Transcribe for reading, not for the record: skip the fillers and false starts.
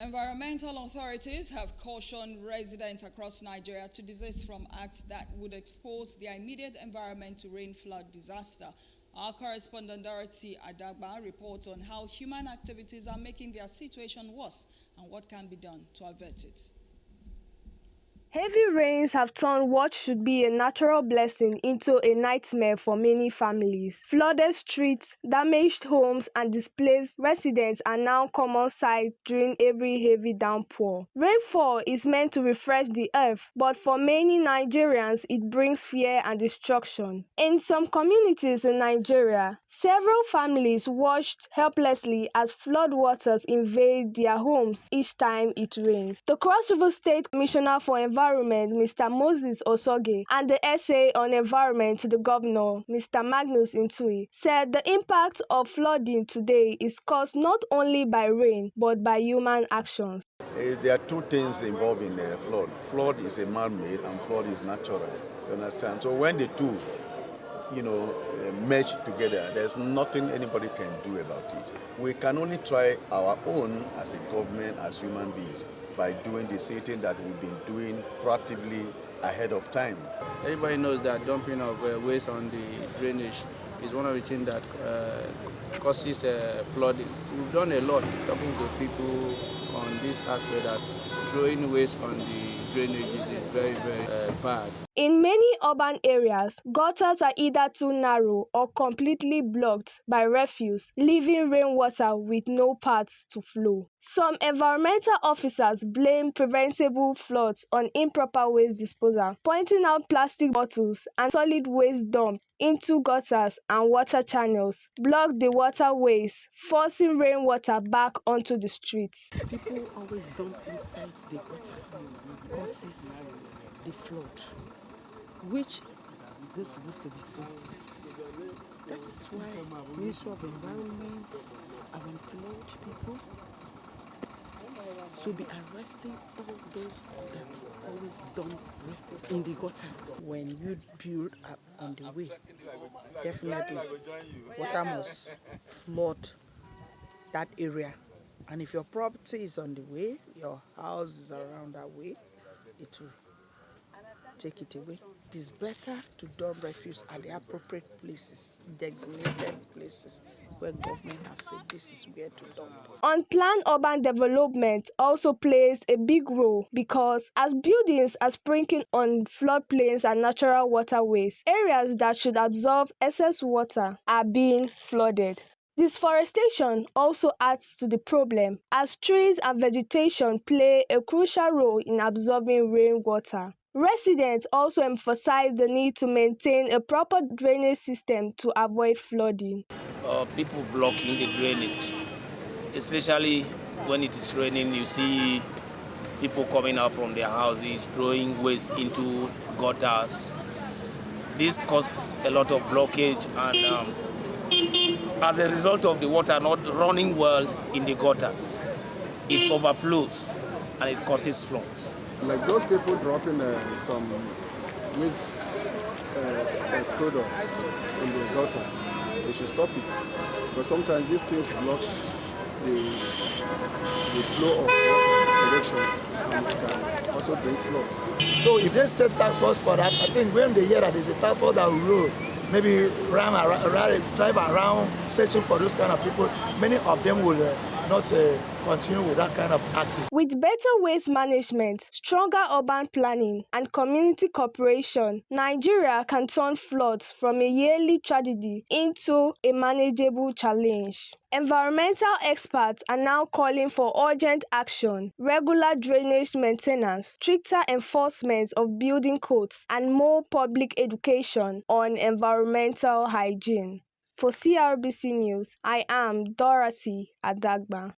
Environmental authorities have cautioned residents across Nigeria to desist from acts that would expose their immediate environment to rain flood disaster. Our correspondent Dorothy Adagba reports on how human activities are making their situation worse and what can be done to avert it. Heavy rains have turned what should be a natural blessing into a nightmare for many families. Flooded streets, damaged homes, and displaced residents are now common sight during every heavy downpour. Rainfall is meant to refresh the earth, but for many Nigerians, it brings fear and destruction. In some communities in Nigeria, several families watched helplessly as floodwaters invade their homes each time it rains. The Cross River State Commissioner for Environment, Mr. Moses Osoge, and the SA on Environment to the Governor, Mr. Magnus Intui, said the impact of flooding today is caused not only by rain, but by human actions. There are two things involved in flood. Flood is a man-made and flood is natural. You understand? So when the two, merge together, there's nothing anybody can do about it. We can only try our own as a government, as human beings, by doing the same thing that we've been doing proactively ahead of time. Everybody knows that dumping of waste on the drainage is one of the things that causes flooding. We've done a lot talking to people on this aspect that throwing waste on the drainage is very, very bad. In many urban areas, gutters are either too narrow or completely blocked by refuse, leaving rainwater with no path to flow. Some environmental officers blame preventable floods on improper waste disposal, pointing out plastic bottles and solid waste dumped into gutters and water channels block the waterways, forcing rainwater back onto the streets. People always dump inside the gutter, causes the flood, which is not supposed to be so. That is why Ministry of Environment have employed people to be arresting all those that always dump refuse in the gutter. When you build up on the way, definitely water must flood that area. And if your property is on the way, your house is around that way, it will take it away. It is better to dump refuse at the appropriate places, designated places where government have said this is where to dump. Unplanned urban development also plays a big role because as buildings are sprinkling on floodplains and natural waterways, areas that should absorb excess water are being flooded. Deforestation also adds to the problem as trees and vegetation play a crucial role in absorbing rainwater. Residents also emphasize the need to maintain a proper drainage system to avoid flooding. People blocking the drainage, especially when it is raining. You see people coming out from their houses, throwing waste into gutters. This causes a lot of blockage, and as a result of the water not running well in the gutters, it overflows and it causes floods. Like those people dropping some waste products in the gutter, they should stop it. But sometimes these things block the flow of water directions, and it can also bring flood. So if they set task force for that, I think when they hear that there's a task force that will roll, maybe drive around searching for those kind of people, many of them will not continue with that kind of activity. With better waste management, stronger urban planning, and community cooperation, Nigeria can turn floods from a yearly tragedy into a manageable challenge. Environmental experts are now calling for urgent action, regular drainage maintenance, stricter enforcement of building codes, and more public education on environmental hygiene. For CRBC News, I am Dorothy Adagba.